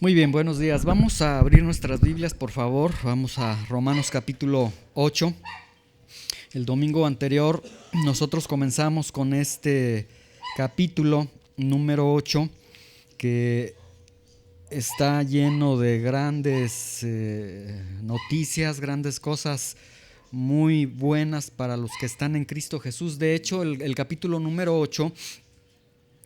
Muy bien, buenos días. Vamos a abrir nuestras Biblias, por favor. Vamos a Romanos capítulo 8. El domingo anterior nosotros comenzamos con este capítulo número 8 que está lleno de grandes noticias, grandes cosas muy buenas para los que están en Cristo Jesús. De hecho, el capítulo número 8,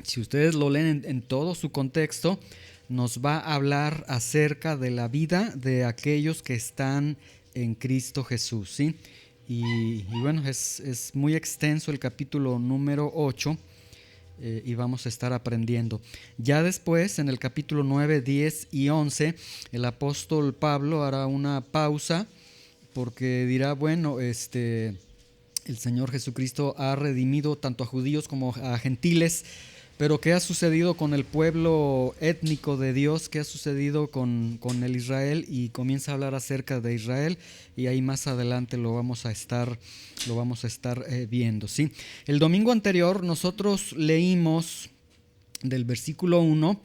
si ustedes lo leen en todo su contexto, nos va a hablar acerca de la vida de aquellos que están en Cristo Jesús, ¿sí? Y bueno, es muy extenso el capítulo número 8 y vamos a estar aprendiendo. Ya después, en el capítulo 9, 10 y 11, el apóstol Pablo hará una pausa porque dirá, bueno, el Señor Jesucristo ha redimido tanto a judíos como a gentiles. Pero ¿qué ha sucedido con el pueblo étnico de Dios? ¿Qué ha sucedido con el Israel? Y comienza a hablar acerca de Israel y ahí más adelante lo vamos a estar viendo, ¿sí? El domingo anterior nosotros leímos del versículo 1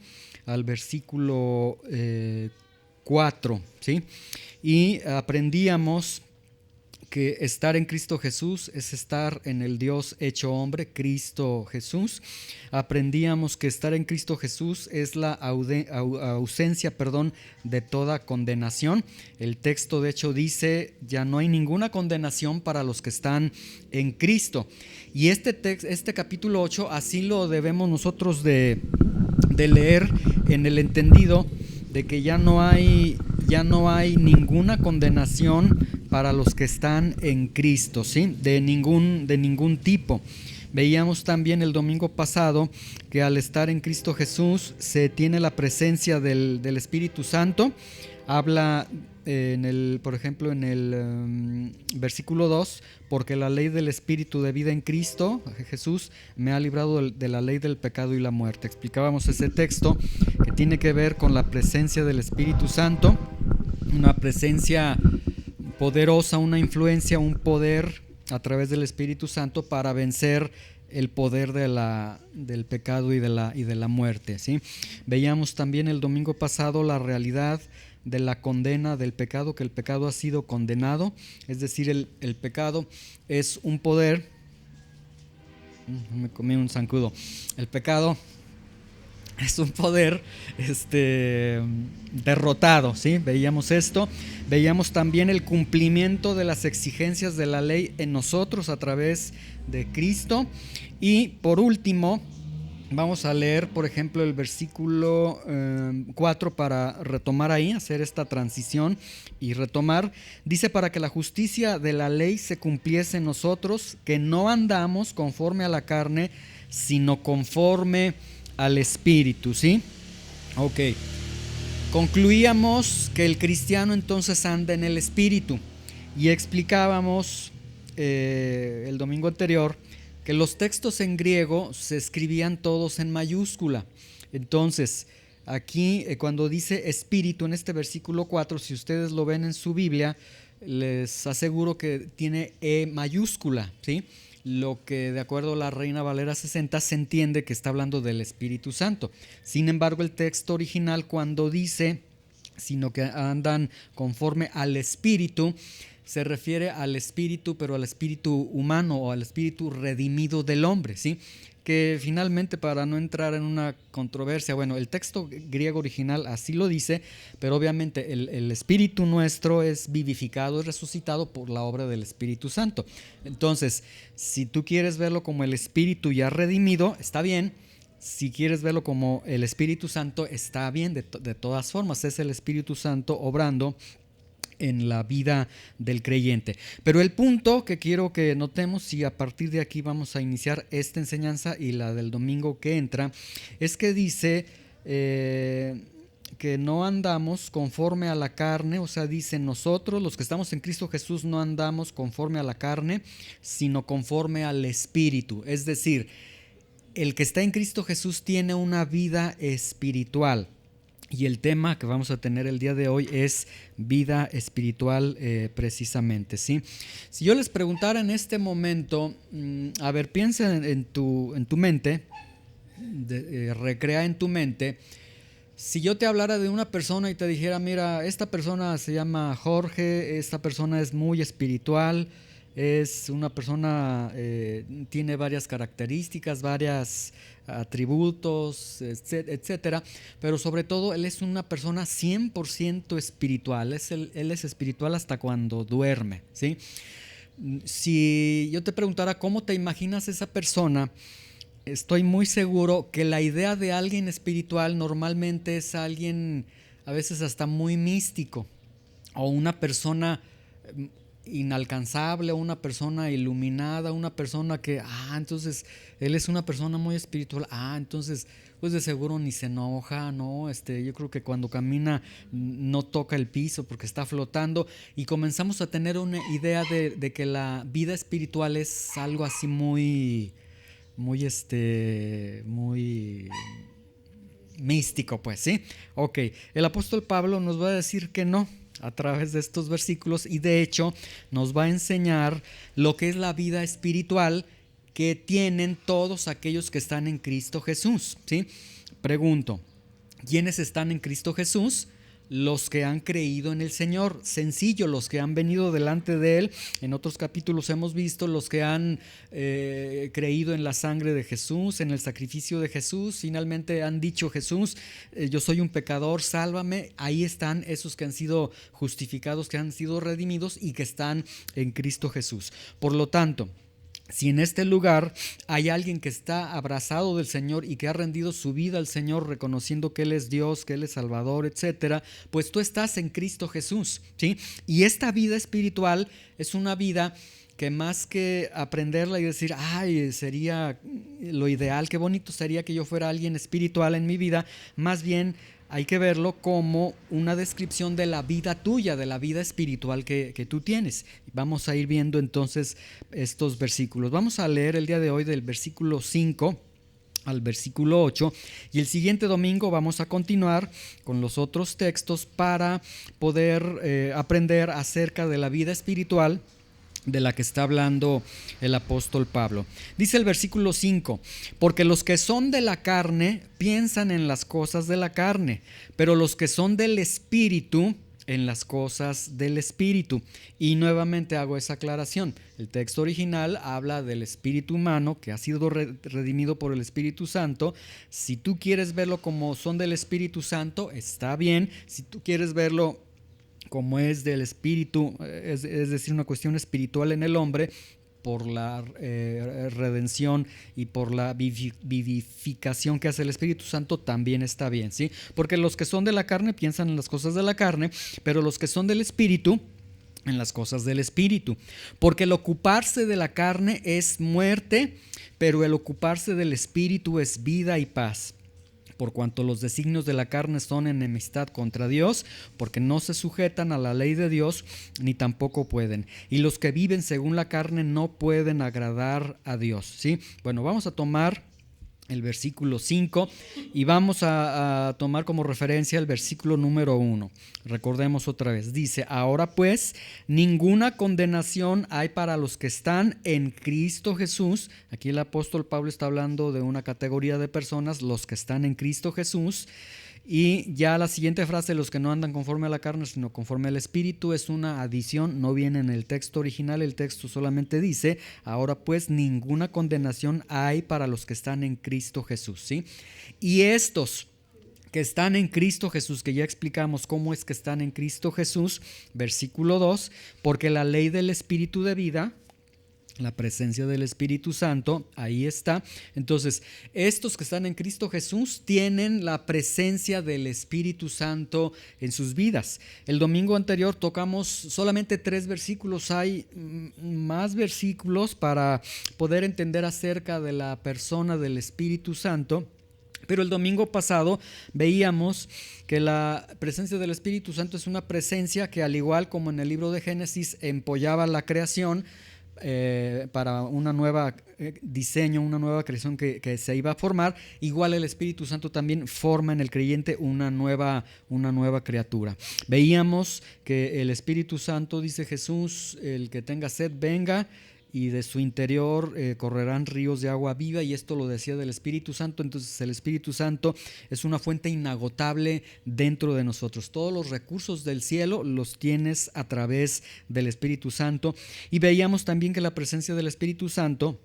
al versículo 4, ¿sí? Y aprendíamos que estar en Cristo Jesús es estar en el Dios hecho hombre, Cristo Jesús. Aprendíamos que estar en Cristo Jesús es la ausencia, de toda condenación. El texto de hecho dice, ya no hay ninguna condenación para los que están en Cristo. Y este capítulo 8 así lo debemos nosotros de leer en el entendido de que ya no hay ninguna condenación para los que están en Cristo, ¿sí? De ningún tipo. Veíamos también el domingo pasado que al estar en Cristo Jesús se tiene la presencia del Espíritu Santo. Habla por ejemplo en el versículo 2, porque la ley del Espíritu de vida en Cristo Jesús me ha librado de la ley del pecado y la muerte. Explicábamos ese texto que tiene que ver con la presencia del Espíritu Santo, una presencia poderosa, una influencia, un poder a través del Espíritu Santo para vencer el poder del pecado y de la muerte, ¿sí? Veíamos también el domingo pasado la realidad de la condena del pecado, que el pecado ha sido condenado, es decir, el pecado es un poder. Me comí un zancudo. El pecado es un poder derrotado, ¿sí? Veíamos esto. Veíamos también el cumplimiento de las exigencias de la ley en nosotros a través de Cristo. Y por último, vamos a leer, por ejemplo, el versículo 4 para retomar ahí, hacer esta transición y retomar. Dice, para que la justicia de la ley se cumpliese en nosotros, que no andamos conforme a la carne, sino conforme al Espíritu, ¿sí? Ok. Concluíamos que el cristiano entonces anda en el Espíritu y explicábamos el domingo anterior que los textos en griego se escribían todos en mayúscula. Entonces, aquí cuando dice Espíritu en este versículo 4, si ustedes lo ven en su Biblia, les aseguro que tiene E mayúscula, ¿sí? Lo que de acuerdo a la Reina Valera 60 se entiende que está hablando del Espíritu Santo. Sin embargo, el texto original cuando dice, sino que andan conforme al Espíritu, se refiere al espíritu, pero al espíritu humano o al espíritu redimido del hombre, ¿sí? Que finalmente, para no entrar en una controversia, bueno, el texto griego original así lo dice, pero obviamente el espíritu nuestro es vivificado, es resucitado por la obra del Espíritu Santo. Entonces, si tú quieres verlo como el espíritu ya redimido, está bien. Si quieres verlo como el Espíritu Santo, está bien. De todas formas, es el Espíritu Santo obrando en la vida del creyente. Pero el punto que quiero que notemos, y a partir de aquí vamos a iniciar esta enseñanza y la del domingo que entra, es que dice que no andamos conforme a la carne, o sea, dice nosotros los que estamos en Cristo Jesús no andamos conforme a la carne, sino conforme al Espíritu. Es decir, el que está en Cristo Jesús tiene una vida espiritual. Y el tema que vamos a tener el día de hoy es vida espiritual precisamente, ¿sí? Si yo les preguntara en este momento, a ver, piensa en tu mente, recrea en tu mente, Si yo te hablara de una persona y te dijera, mira, esta persona se llama Jorge, esta persona es muy espiritual, es una persona, tiene varias características, varios atributos, etcétera, pero sobre todo él es una persona 100% espiritual, él es espiritual hasta cuando duerme, ¿sí? Si yo te preguntara cómo te imaginas esa persona, estoy muy seguro que la idea de alguien espiritual normalmente es alguien a veces hasta muy místico o una persona inalcanzable, una persona iluminada, una persona que, entonces él es una persona muy espiritual, entonces pues de seguro ni se enoja, ¿no? Yo creo que cuando camina no toca el piso porque está flotando y comenzamos a tener una idea de que la vida espiritual es algo así muy místico, pues, ¿sí? Ok, el apóstol Pablo nos va a decir que no a través de estos versículos y de hecho nos va a enseñar lo que es la vida espiritual que tienen todos aquellos que están en Cristo Jesús, ¿sí? Pregunto, ¿quiénes están en Cristo Jesús? Los que han creído en el Señor, sencillo, los que han venido delante de Él. En otros capítulos hemos visto los que han creído en la sangre de Jesús, en el sacrificio de Jesús, finalmente han dicho Jesús, yo soy un pecador, sálvame. Ahí están esos que han sido justificados, que han sido redimidos y que están en Cristo Jesús. Por lo tanto, si en este lugar hay alguien que está abrazado del Señor y que ha rendido su vida al Señor reconociendo que Él es Dios, que Él es Salvador, etcétera, pues tú estás en Cristo Jesús, ¿sí? Y esta vida espiritual es una vida que más que aprenderla y decir, sería lo ideal, qué bonito sería que yo fuera alguien espiritual en mi vida, más bien hay que verlo como una descripción de la vida tuya, de la vida espiritual que tú tienes. Vamos a ir viendo entonces estos versículos. Vamos a leer el día de hoy del versículo 5 al versículo 8 y el siguiente domingo vamos a continuar con los otros textos para poder aprender acerca de la vida espiritual de la que está hablando el apóstol Pablo. Dice el versículo 5, porque los que son de la carne piensan en las cosas de la carne, pero los que son del Espíritu en las cosas del Espíritu. Y nuevamente hago esa aclaración. El texto original habla del espíritu humano que ha sido redimido por el Espíritu Santo. Si tú quieres verlo como son del Espíritu Santo, está bien. Si tú quieres verlo como es del espíritu, es decir, una cuestión espiritual en el hombre, por la redención y por la vivificación que hace el Espíritu Santo, también está bien, ¿sí? Porque los que son de la carne piensan en las cosas de la carne, pero los que son del Espíritu, en las cosas del Espíritu. Porque el ocuparse de la carne es muerte, pero el ocuparse del Espíritu es vida y paz. Por cuanto los designios de la carne son enemistad contra Dios, porque no se sujetan a la ley de Dios, ni tampoco pueden. Y los que viven según la carne no pueden agradar a Dios, ¿sí? Bueno, vamos a tomar el versículo 5 y vamos a tomar como referencia el versículo número 1. Recordemos otra vez, dice, ahora pues ninguna condenación hay para los que están en Cristo Jesús. Aquí el apóstol Pablo está hablando de una categoría de personas, los que están en Cristo Jesús. Y ya la siguiente frase, los que no andan conforme a la carne, sino conforme al Espíritu, es una adición, no viene en el texto original, el texto solamente dice, ahora pues ninguna condenación hay para los que están en Cristo Jesús, ¿sí? Y estos que están en Cristo Jesús, que ya explicamos cómo es que están en Cristo Jesús, versículo 2, porque la ley del Espíritu de vida, la presencia del Espíritu Santo, ahí está. Entonces, estos que están en Cristo Jesús tienen la presencia del Espíritu Santo en sus vidas. El domingo anterior tocamos solamente 3 versículos. Hay más versículos para poder entender acerca de la persona del Espíritu Santo. Pero el domingo pasado veíamos que la presencia del Espíritu Santo es una presencia que, al igual como en el libro de Génesis, empollaba la creación, para una nueva diseño, una nueva creación que se iba a formar. Igual el Espíritu Santo también forma en el creyente una nueva criatura. Veíamos que el Espíritu Santo, dice Jesús, el que tenga sed venga, y de su interior correrán ríos de agua viva, y esto lo decía del Espíritu Santo. Entonces el Espíritu Santo es una fuente inagotable dentro de nosotros. Todos los recursos del cielo los tienes a través del Espíritu Santo. Y veíamos también que la presencia del Espíritu Santo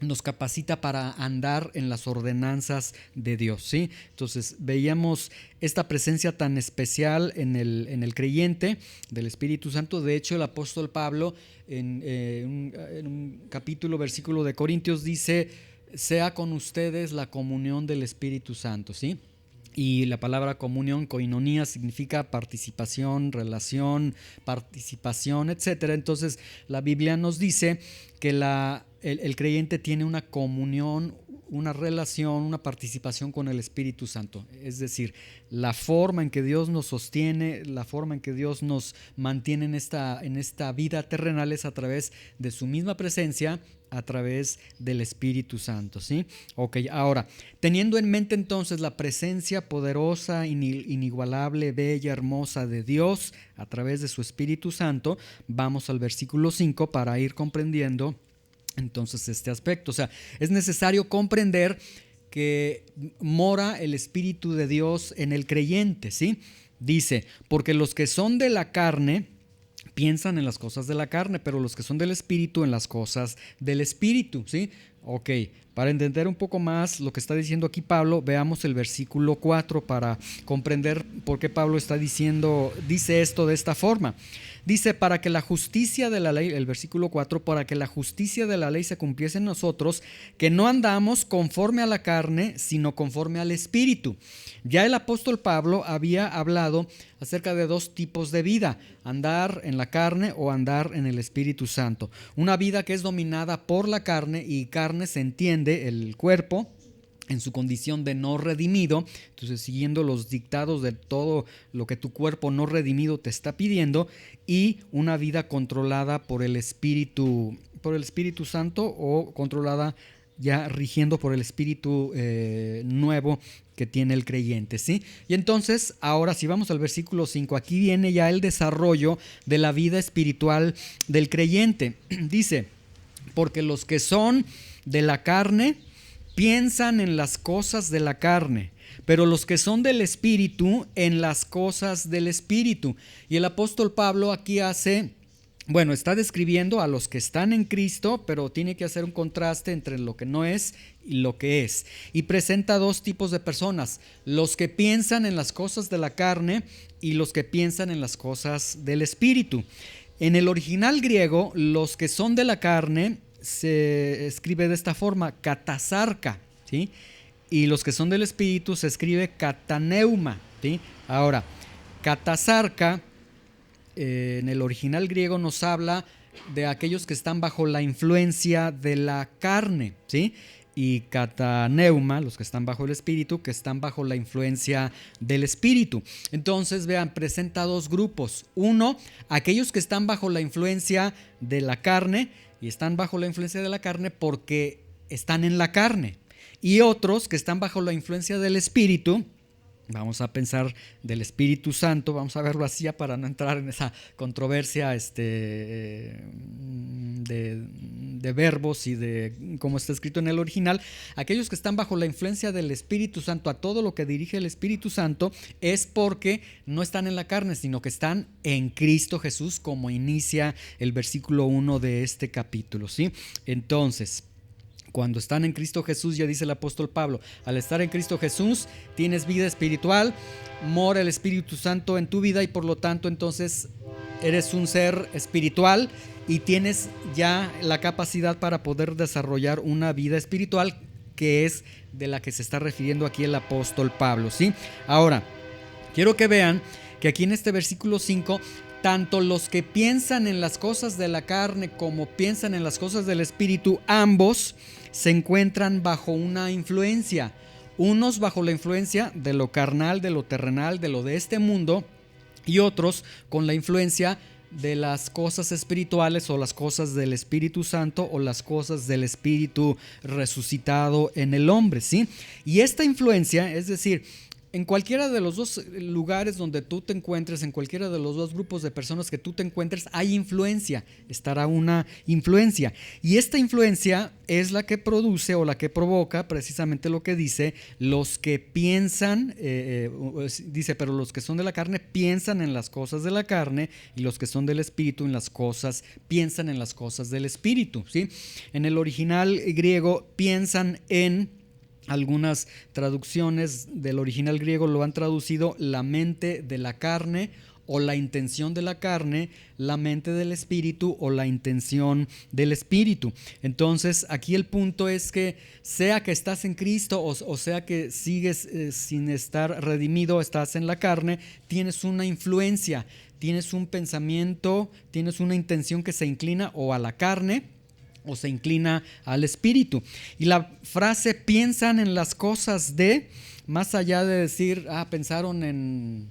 nos capacita para andar en las ordenanzas de Dios, ¿sí? Entonces veíamos esta presencia tan especial en el creyente del Espíritu Santo. De hecho, el apóstol Pablo en un capítulo, versículo de Corintios dice: sea con ustedes la comunión del Espíritu Santo, ¿sí? Y la palabra comunión, koinonía, significa participación, relación, participación, etc. Entonces la Biblia nos dice que el creyente tiene una comunión, una relación, una participación con el Espíritu Santo. Es decir, la forma en que Dios nos sostiene, la forma en que Dios nos mantiene en esta vida terrenal es a través de su misma presencia, a través del Espíritu Santo, ¿sí? Ok, ahora, teniendo en mente entonces la presencia poderosa, inigualable, bella, hermosa de Dios a través de su Espíritu Santo, vamos al versículo 5 para ir comprendiendo entonces este aspecto. O sea, es necesario comprender que mora el Espíritu de Dios en el creyente, ¿sí? Dice: porque los que son de la carne piensan en las cosas de la carne, pero los que son del Espíritu en las cosas del Espíritu, ¿sí? Ok, para entender un poco más lo que está diciendo aquí Pablo, veamos el versículo 4 para comprender por qué Pablo dice esto de esta forma. Dice: para que la justicia de la ley, el versículo 4, para que la justicia de la ley se cumpliese en nosotros, que no andamos conforme a la carne, sino conforme al Espíritu. Ya el apóstol Pablo había hablado acerca de dos tipos de vida: andar en la carne o andar en el Espíritu Santo. Una vida que es dominada por la carne, y carne se entiende el cuerpo en su condición de no redimido, entonces siguiendo los dictados de todo lo que tu cuerpo no redimido te está pidiendo, y una vida controlada por el Espíritu Santo, o controlada ya rigiendo por el Espíritu nuevo que tiene el creyente, ¿sí? Y entonces, ahora si vamos al versículo 5, aquí viene ya el desarrollo de la vida espiritual del creyente. Dice: porque los que son de la carne piensan en las cosas de la carne, pero los que son del Espíritu en las cosas del Espíritu. Y el apóstol Pablo aquí está describiendo a los que están en Cristo, pero tiene que hacer un contraste entre lo que no es y lo que es. Y presenta dos tipos de personas: los que piensan en las cosas de la carne y los que piensan en las cosas del Espíritu. En el original griego, los que son de la carne se escribe de esta forma: katasarka, ¿sí? Y los que son del Espíritu se escribe kataneuma, ¿sí? Ahora, katasarka en el original griego nos habla de aquellos que están bajo la influencia de la carne, ¿sí? Y kataneuma, los que están bajo el Espíritu, que están bajo la influencia del Espíritu. Entonces, vean, presenta dos grupos. Uno, aquellos que están bajo la influencia de la carne, y están bajo la influencia de la carne porque están en la carne. Y otros que están bajo la influencia del Espíritu. Vamos a pensar del Espíritu Santo, vamos a verlo así ya para no entrar en esa controversia de verbos y de cómo está escrito en el original. Aquellos que están bajo la influencia del Espíritu Santo, a todo lo que dirige el Espíritu Santo, es porque no están en la carne, sino que están en Cristo Jesús, como inicia el versículo 1 de este capítulo, ¿sí? Entonces, cuando están en Cristo Jesús, ya dice el apóstol Pablo, al estar en Cristo Jesús tienes vida espiritual, mora el Espíritu Santo en tu vida, y por lo tanto entonces eres un ser espiritual y tienes ya la capacidad para poder desarrollar una vida espiritual, que es de la que se está refiriendo aquí el apóstol Pablo, ¿sí? Ahora, quiero que vean que aquí en este versículo 5, tanto los que piensan en las cosas de la carne como piensan en las cosas del Espíritu, ambos se encuentran bajo una influencia. Unos bajo la influencia de lo carnal, de lo terrenal, de lo de este mundo, y otros con la influencia de las cosas espirituales, o las cosas del Espíritu Santo, o las cosas del Espíritu resucitado en el hombre, ¿sí? Y esta influencia, es decir, en cualquiera de los dos lugares donde tú te encuentres, en cualquiera de los dos grupos de personas que tú te encuentres, hay influencia, estará una influencia. Y esta influencia es la que produce o la que provoca precisamente lo que dice: los que piensan, dice, pero los que son de la carne piensan en las cosas de la carne, y los que son del espíritu piensan en las cosas del espíritu, ¿sí? En el original griego, piensan en... Algunas traducciones del original griego lo han traducido la mente de la carne o la intención de la carne, la mente del espíritu o la intención del espíritu. Entonces aquí el punto es que sea que estás en Cristo o sea que sigues sin estar redimido, estás en la carne, tienes una influencia, tienes un pensamiento, tienes una intención que se inclina o a la carne o se inclina al espíritu. Y la frase piensan en las cosas de, más allá de decir, pensaron en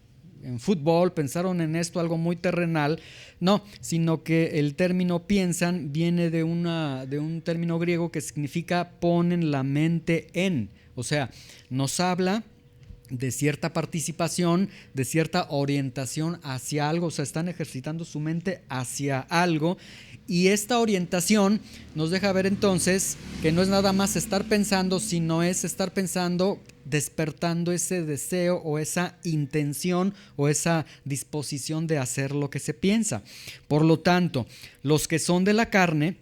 fútbol, pensaron en esto, algo muy terrenal, no, sino que el término piensan viene de un término griego que significa ponen la mente en, o sea, nos habla de cierta participación, de cierta orientación hacia algo, o sea, están ejercitando su mente hacia algo. Y esta orientación nos deja ver entonces que no es nada más estar pensando, sino es estar pensando, despertando ese deseo o esa intención o esa disposición de hacer lo que se piensa. Por lo tanto, los que son de la carne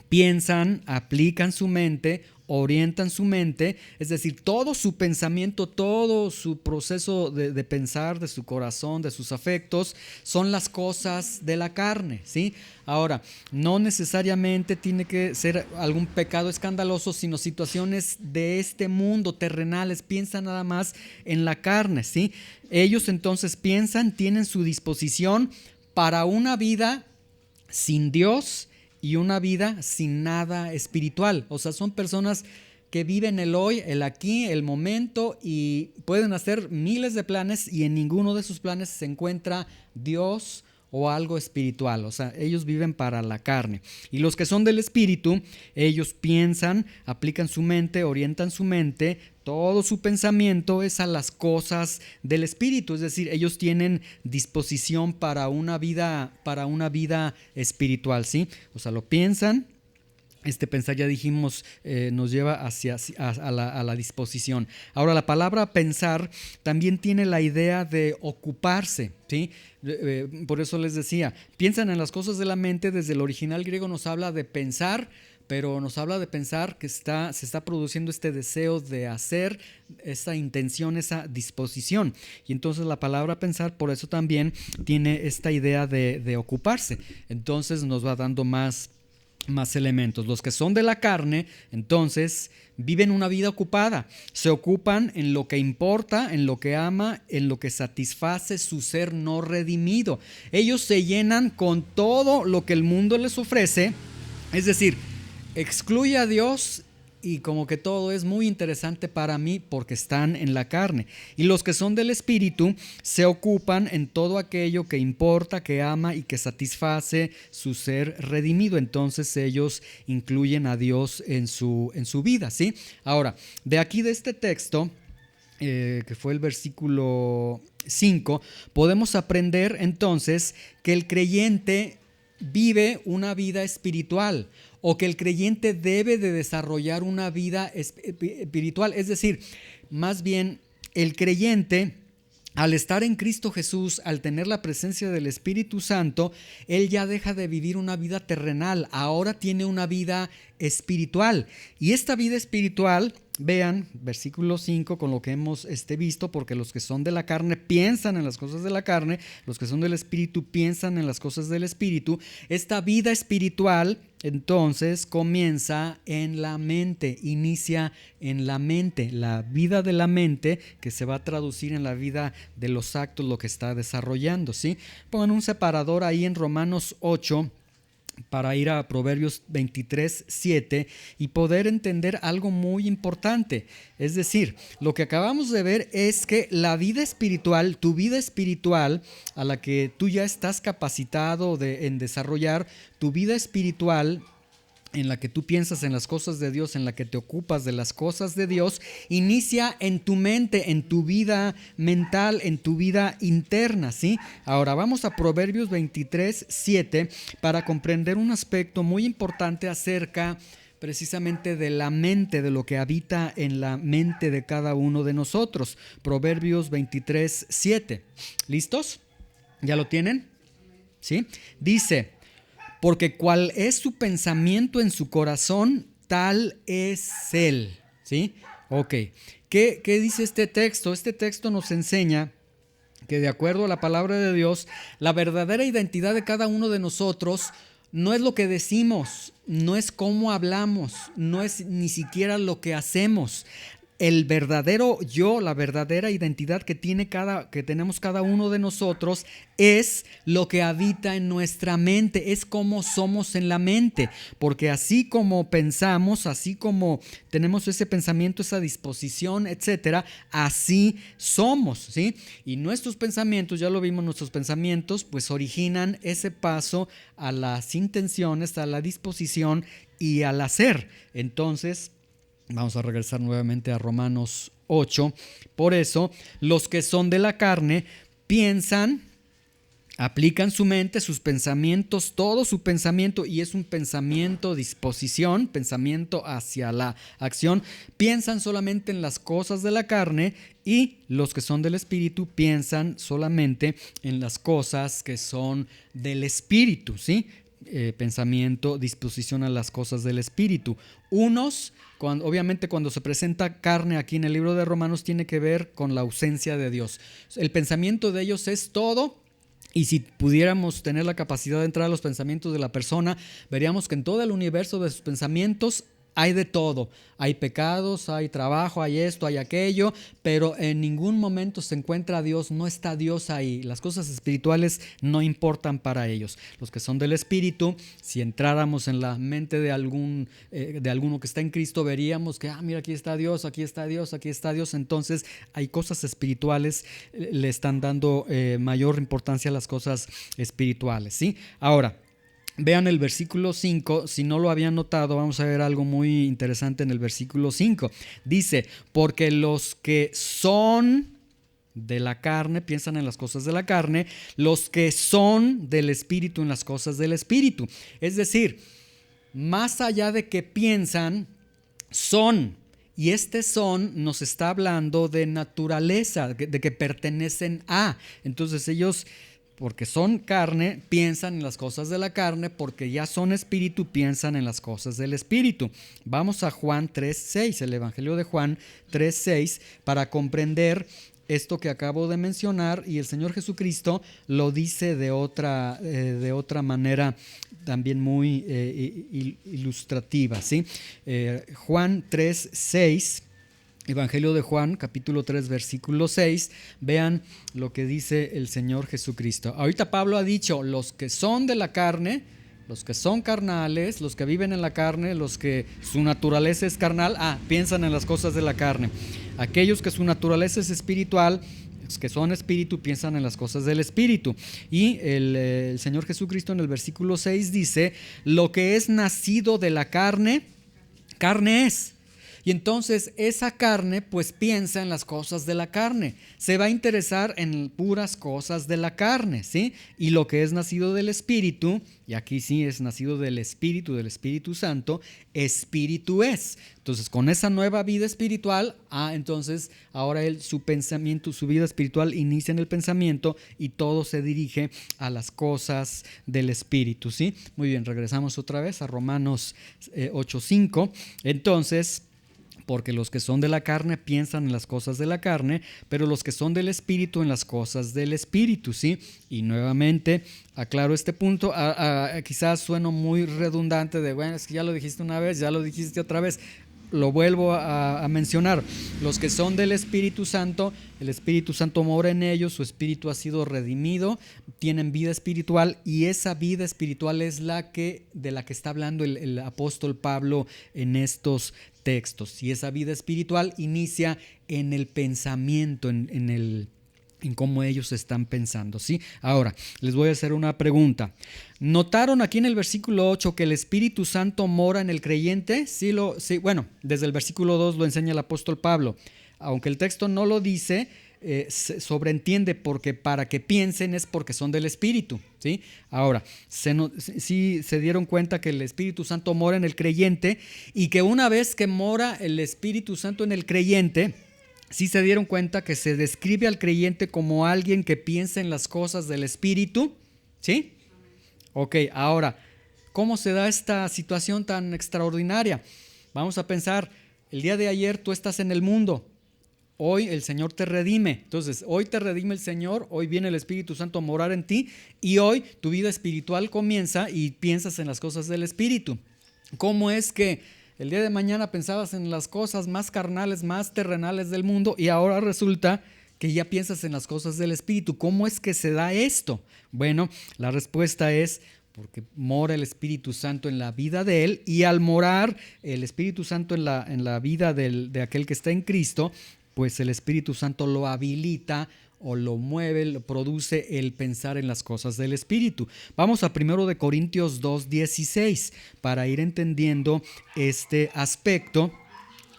piensan, aplican su mente, orientan su mente, es decir, todo su pensamiento, todo su proceso de pensar, de su corazón, de sus afectos, son las cosas de la carne, ¿sí? Ahora, no necesariamente tiene que ser algún pecado escandaloso, sino situaciones de este mundo, terrenales. Piensan nada más en la carne, ¿sí? Ellos entonces piensan, tienen su disposición para una vida sin Dios y una vida sin nada espiritual. O sea, son personas que viven el hoy, el aquí, el momento, y pueden hacer miles de planes y en ninguno de esos planes se encuentra Dios o algo espiritual. O sea, ellos viven para la carne. Y los que son del espíritu, ellos piensan, aplican su mente, orientan su mente, todo su pensamiento es a las cosas del espíritu, es decir, ellos tienen disposición para una vida espiritual, ¿sí? O sea, lo piensan. Pensar, ya dijimos, nos lleva a la disposición. Ahora, la palabra pensar también tiene la idea de ocuparse, ¿sí? Por eso les decía, piensan en las cosas de la mente. Desde el original griego nos habla de pensar, pero nos habla de pensar que se está produciendo este deseo de hacer, esa intención, esa disposición. Y entonces la palabra pensar por eso también tiene esta idea de ocuparse. Entonces nos va dando más elementos. Los que son de la carne, entonces, viven una vida ocupada. Se ocupan en lo que importa, en lo que ama, en lo que satisface su ser no redimido. Ellos se llenan con todo lo que el mundo les ofrece, es decir, excluye a Dios y como que todo es muy interesante para mí porque están en la carne. Y los que son del espíritu se ocupan en todo aquello que importa, que ama y que satisface su ser redimido. Entonces ellos incluyen a Dios en su vida, ¿sí? Ahora, de aquí de este texto, que fue el versículo 5, podemos aprender entonces que el creyente vive una vida espiritual, o que el creyente debe de desarrollar una vida espiritual. Es decir, más bien el creyente, al estar en Cristo Jesús, al tener la presencia del Espíritu Santo, él ya deja de vivir una vida terrenal, ahora tiene una vida espiritual. Y esta vida espiritual, vean, versículo 5, con lo que hemos visto, porque los que son de la carne piensan en las cosas de la carne, los que son del espíritu piensan en las cosas del espíritu. Esta vida espiritual entonces comienza en la mente, inicia en la mente, la vida de la mente que se va a traducir en la vida de los actos, lo que está desarrollando, ¿sí? Pongan un separador ahí en Romanos 8 para ir a Proverbios 23:7 y poder entender algo muy importante. Es decir, lo que acabamos de ver es que la vida espiritual, tu vida espiritual, a la que tú ya estás capacitado en desarrollar, tu vida espiritual en la que tú piensas en las cosas de Dios, en la que te ocupas de las cosas de Dios, inicia en tu mente, en tu vida mental, en tu vida interna, ¿sí? Ahora vamos a Proverbios 23:7 para comprender un aspecto muy importante acerca precisamente de la mente, de lo que habita en la mente de cada uno de nosotros. Proverbios 23:7. ¿Listos? ¿Ya lo tienen? ¿Sí? Dice: porque cual es su pensamiento en su corazón, tal es él. ¿Sí? Ok. ¿Qué dice este texto? Este texto nos enseña que, de acuerdo a la palabra de Dios, la verdadera identidad de cada uno de nosotros no es lo que decimos, no es cómo hablamos, no es ni siquiera lo que hacemos. El verdadero yo, la verdadera identidad que tenemos cada uno de nosotros es lo que habita en nuestra mente, es como somos en la mente, porque así como pensamos, así como tenemos ese pensamiento, esa disposición, etcétera, así somos, ¿sí? Y nuestros pensamientos, ya lo vimos, nuestros pensamientos pues originan ese paso a las intenciones, a la disposición y al hacer. Entonces, vamos a regresar nuevamente a Romanos 8. Por eso, los que son de la carne piensan, aplican su mente, sus pensamientos, todo su pensamiento, y es un pensamiento, disposición, pensamiento hacia la acción, piensan solamente en las cosas de la carne, y los que son del Espíritu piensan solamente en las cosas que son del Espíritu, ¿sí? Pensamiento, disposición a las cosas del Espíritu. Unos, obviamente cuando se presenta carne aquí en el libro de Romanos, tiene que ver con la ausencia de Dios. El pensamiento de ellos es todo. Y si pudiéramos tener la capacidad de entrar a los pensamientos de la persona, veríamos que en todo el universo de sus pensamientos hay de todo. Hay pecados, hay trabajo, hay esto, hay aquello, pero en ningún momento se encuentra Dios, no está Dios ahí. Las cosas espirituales no importan para ellos. Los que son del Espíritu, si entráramos en la mente de alguno que está en Cristo, veríamos que, mira, aquí está Dios, aquí está Dios, aquí está Dios. Entonces hay cosas espirituales, le están dando mayor importancia a las cosas espirituales, ¿sí? Ahora, vean el versículo 5, si no lo habían notado, vamos a ver algo muy interesante en el versículo 5. Dice: porque los que son de la carne piensan en las cosas de la carne, los que son del Espíritu en las cosas del Espíritu. Es decir, más allá de que piensan, son. Y este son nos está hablando de naturaleza, de que pertenecen a. Entonces ellos, porque son carne, piensan en las cosas de la carne, porque ya son espíritu, piensan en las cosas del Espíritu. Vamos a Juan 3:6, el Evangelio de Juan 3:6, para comprender esto que acabo de mencionar, y el Señor Jesucristo lo dice de otra manera también muy ilustrativa, ¿sí? Juan 3:6. Evangelio de Juan, capítulo 3, versículo 6, vean lo que dice el Señor Jesucristo. Ahorita Pablo ha dicho, los que son de la carne, los que son carnales, los que viven en la carne, los que su naturaleza es carnal, piensan en las cosas de la carne. Aquellos que su naturaleza es espiritual, los que son espíritu, piensan en las cosas del Espíritu. Y el Señor Jesucristo en el versículo 6 dice, lo que es nacido de la carne, carne es. Y entonces esa carne pues piensa en las cosas de la carne, se va a interesar en puras cosas de la carne, ¿sí? Y lo que es nacido del Espíritu, y aquí sí es nacido del Espíritu Santo, espíritu es. Entonces con esa nueva vida espiritual, entonces ahora su pensamiento, su vida espiritual inicia en el pensamiento y todo se dirige a las cosas del Espíritu, ¿sí? Muy bien, regresamos otra vez a Romanos 8:5. Entonces, porque los que son de la carne piensan en las cosas de la carne, pero los que son del Espíritu en las cosas del Espíritu, ¿sí? Y nuevamente aclaro este punto, quizás sueno muy redundante de, bueno, es que ya lo dijiste una vez, ya lo dijiste otra vez. Lo vuelvo a mencionar, los que son del Espíritu Santo, el Espíritu Santo mora en ellos, su espíritu ha sido redimido, tienen vida espiritual, y esa vida espiritual es de la que está hablando el apóstol Pablo en estos textos. Y esa vida espiritual inicia en el pensamiento, en en cómo ellos están pensando, ¿sí? Ahora, les voy a hacer una pregunta. ¿Notaron aquí en el versículo 8 que el Espíritu Santo mora en el creyente? Sí, bueno, desde el versículo 2 lo enseña el apóstol Pablo. Aunque el texto no lo dice, se sobreentiende porque para que piensen es porque son del Espíritu, ¿sí? Ahora, sí se dieron cuenta que el Espíritu Santo mora en el creyente y que una vez que mora el Espíritu Santo en el creyente, sí se dieron cuenta que se describe al creyente como alguien que piensa en las cosas del Espíritu, ¿sí? Ok, ahora, ¿cómo se da esta situación tan extraordinaria? Vamos a pensar, el día de ayer tú estás en el mundo, hoy el Señor te redime, entonces hoy te redime el Señor, hoy viene el Espíritu Santo a morar en ti y hoy tu vida espiritual comienza y piensas en las cosas del Espíritu. ¿Cómo es que el día de mañana pensabas en las cosas más carnales, más terrenales del mundo y ahora resulta que ya piensas en las cosas del Espíritu? ¿Cómo es que se da esto? Bueno, la respuesta es porque mora el Espíritu Santo en la vida de él y al morar el Espíritu Santo en la vida de aquel que está en Cristo, pues el Espíritu Santo lo habilita o lo mueve, lo produce el pensar en las cosas del Espíritu. Vamos a 1 de Corintios 2:16 para ir entendiendo este aspecto.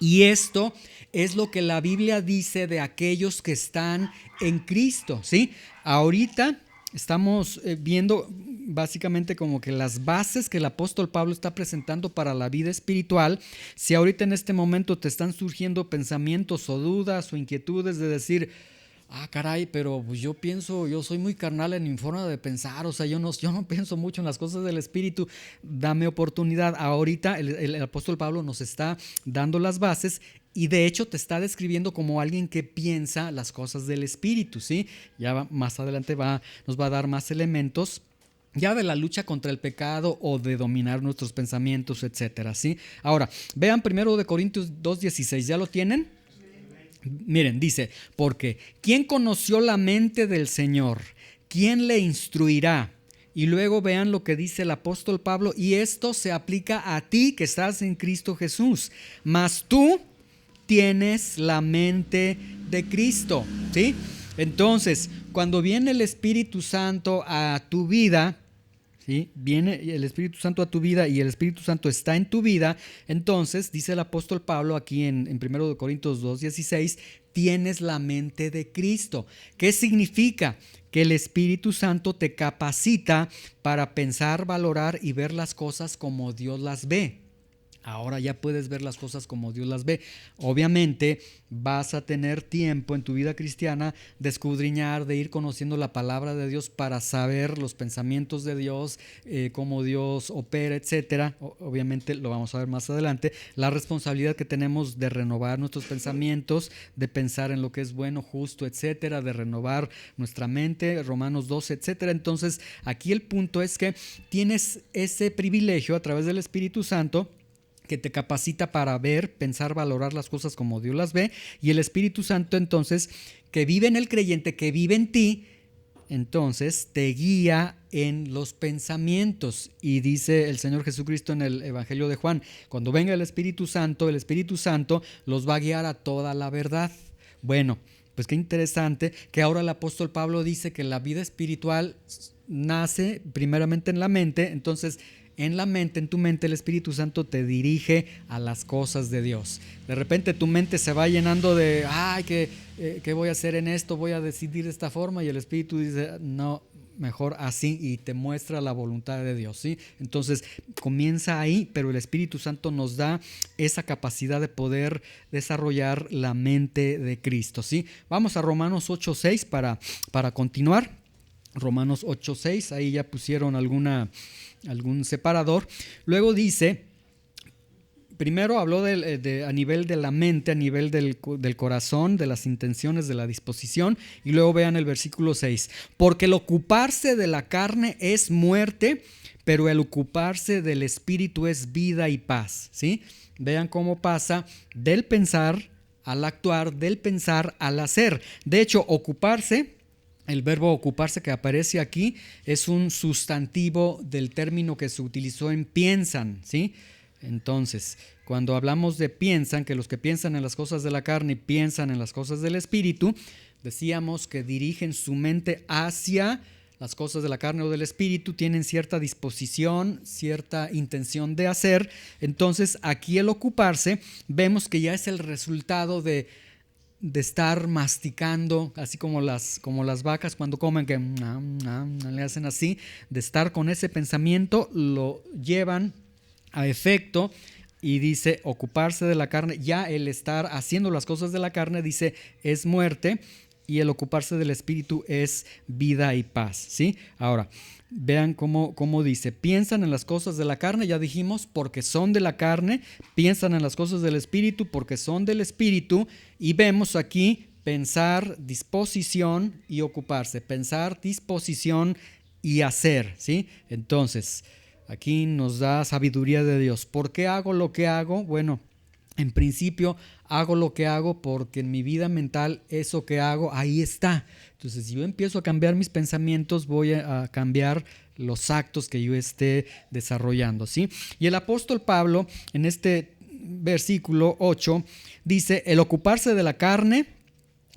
Y esto es lo que la Biblia dice de aquellos que están en Cristo, ¿sí? Ahorita estamos viendo básicamente como que las bases que el apóstol Pablo está presentando para la vida espiritual. Si ahorita en este momento te están surgiendo pensamientos o dudas o inquietudes de decir, caray, pero pues yo soy muy carnal en mi forma de pensar, o sea, yo no pienso mucho en las cosas del Espíritu, dame oportunidad. Ahorita el apóstol Pablo nos está dando las bases y de hecho te está describiendo como alguien que piensa las cosas del Espíritu, ¿sí? Ya más adelante nos va a dar más elementos ya de la lucha contra el pecado o de dominar nuestros pensamientos, etcétera, ¿sí? Ahora, vean 1 de Corintios 2:16, ¿ya lo tienen? Miren, dice, porque ¿quién conoció la mente del Señor? ¿Quién le instruirá? Y luego vean lo que dice el apóstol Pablo, y esto se aplica a ti que estás en Cristo Jesús, mas tú tienes la mente de Cristo, ¿sí? Entonces, cuando viene el Espíritu Santo a tu vida, ¿sí? Viene el Espíritu Santo a tu vida y el Espíritu Santo está en tu vida, entonces dice el apóstol Pablo aquí en 1 Corintios 2:16, tienes la mente de Cristo. ¿Qué significa? Que el Espíritu Santo te capacita para pensar, valorar y ver las cosas como Dios las ve. Ahora ya puedes ver las cosas como Dios las ve. Obviamente vas a tener tiempo en tu vida cristiana de escudriñar, de ir conociendo la palabra de Dios para saber los pensamientos de Dios, cómo Dios opera, etcétera. Obviamente lo vamos a ver más adelante. La responsabilidad que tenemos de renovar nuestros pensamientos, de pensar en lo que es bueno, justo, etcétera, de renovar nuestra mente, Romanos 12, etcétera. Entonces aquí el punto es que tienes ese privilegio a través del Espíritu Santo que te capacita para ver, pensar, valorar las cosas como Dios las ve, y el Espíritu Santo entonces que vive en el creyente, que vive en ti, entonces te guía en los pensamientos. Y dice el Señor Jesucristo en el Evangelio de Juan, cuando venga el Espíritu Santo los va a guiar a toda la verdad. Bueno, pues qué interesante que ahora el apóstol Pablo dice que la vida espiritual nace primeramente en la mente, entonces en la mente, en tu mente, el Espíritu Santo te dirige a las cosas de Dios. De repente tu mente se va llenando de, ¿qué voy a hacer en esto? Voy a decidir de esta forma, y el Espíritu dice, no, mejor así, y te muestra la voluntad de Dios, ¿sí? Entonces comienza ahí, pero el Espíritu Santo nos da esa capacidad de poder desarrollar la mente de Cristo, ¿sí? Vamos a Romanos 8:6 para continuar. Romanos 8:6, ahí ya pusieron algún separador. Luego dice, primero habló a nivel de la mente, a nivel del corazón, de las intenciones, de la disposición, y luego vean el versículo 6, porque el ocuparse de la carne es muerte, pero el ocuparse del espíritu es vida y paz, ¿sí? Vean cómo pasa del pensar al actuar, del pensar al hacer. De hecho, ocuparse, el verbo ocuparse que aparece aquí es un sustantivo del término que se utilizó en piensan, ¿sí? Entonces, cuando hablamos de piensan, que los que piensan en las cosas de la carne piensan en las cosas del espíritu, decíamos que dirigen su mente hacia las cosas de la carne o del espíritu, tienen cierta disposición, cierta intención de hacer. Entonces aquí el ocuparse, vemos que ya es el resultado de estar masticando, así como las vacas cuando comen, que le hacen así, de estar con ese pensamiento, lo llevan a efecto. Y dice, ocuparse de la carne, ya el estar haciendo las cosas de la carne, dice, es muerte, y el ocuparse del espíritu es vida y paz, ¿sí? Ahora, vean cómo dice, piensan en las cosas de la carne, ya dijimos, porque son de la carne, piensan en las cosas del espíritu, porque son del espíritu, y vemos aquí pensar, disposición y ocuparse, pensar, disposición y hacer, ¿sí? Entonces, aquí nos da sabiduría de Dios. ¿Por qué hago lo que hago? Bueno, en principio hago lo que hago porque en mi vida mental eso que hago ahí está. Entonces, si yo empiezo a cambiar mis pensamientos, voy a cambiar los actos que yo esté desarrollando, ¿sí? Y el apóstol Pablo en este versículo 8 dice, el ocuparse de la carne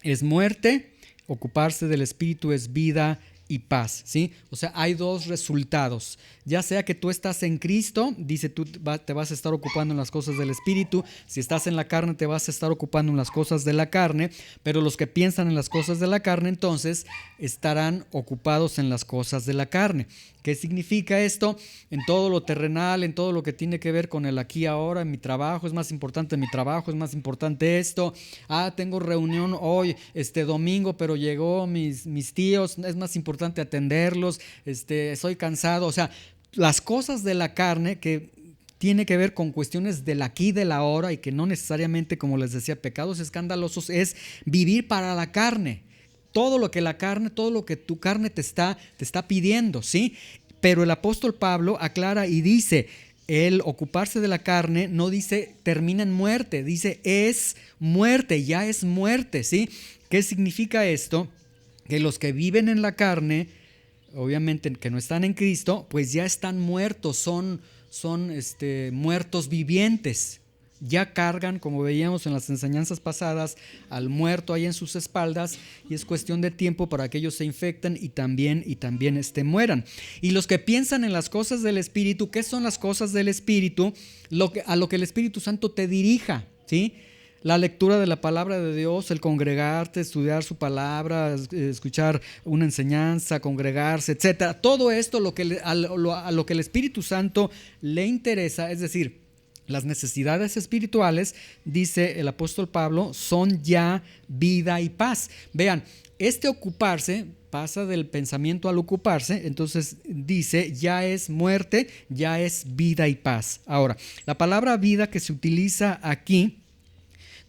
es muerte, ocuparse del espíritu es vida y paz, ¿sí? O sea, hay dos resultados. Ya sea que tú estás en Cristo, dice, tú te vas a estar ocupando en las cosas del Espíritu. Si estás en la carne, te vas a estar ocupando en las cosas de la carne. Pero los que piensan en las cosas de la carne, entonces estarán ocupados en las cosas de la carne. ¿Qué significa esto? En todo lo terrenal, en todo lo que tiene que ver con el aquí y ahora, en mi trabajo, es más importante mi trabajo, es más importante esto. Tengo reunión hoy, domingo, pero llegó mis tíos, es más importante atenderlos, soy cansado. O sea, las cosas de la carne que tiene que ver con cuestiones del aquí y del ahora y que no necesariamente, como les decía, pecados escandalosos, es vivir para la carne. Todo lo que la carne, todo lo que tu carne te está pidiendo, ¿sí? Pero el apóstol Pablo aclara y dice, el ocuparse de la carne no dice termina en muerte, dice es muerte, ya es muerte, ¿sí? ¿Qué significa esto? Que los que viven en la carne, obviamente que no están en Cristo, pues ya están muertos, son muertos vivientes. Ya cargan, como veíamos en las enseñanzas pasadas, al muerto ahí en sus espaldas, y es cuestión de tiempo para que ellos se infecten y también mueran. Y los que piensan en las cosas del Espíritu, ¿qué son las cosas del Espíritu? A lo que el Espíritu Santo te dirija, ¿sí? La lectura de la palabra de Dios, el congregarte, estudiar su palabra, escuchar una enseñanza, congregarse, etcétera. Todo esto a lo que el Espíritu Santo le interesa, es decir, las necesidades espirituales, dice el apóstol Pablo, son ya vida y paz. Vean, ocuparse pasa del pensamiento al ocuparse, entonces dice, ya es muerte, ya es vida y paz. Ahora, la palabra vida que se utiliza aquí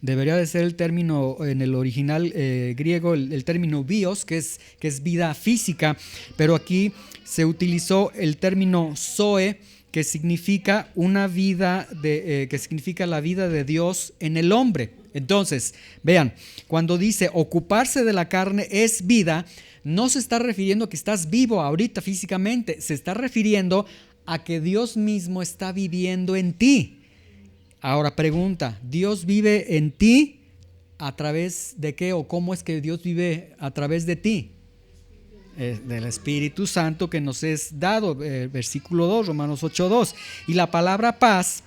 debería de ser el término en el original griego, el término bios, que es vida física, pero aquí se utilizó el término zoe, que significa una vida que significa la vida de Dios en el hombre. Entonces, vean, cuando dice ocuparse de la carne es vida, no se está refiriendo a que estás vivo ahorita físicamente, se está refiriendo a que Dios mismo está viviendo en ti. Ahora pregunta, ¿Dios vive en ti a través de qué o cómo es que Dios vive a través de ti? Del Espíritu Santo que nos es dado, versículo 2, Romanos 8:2. Y la palabra paz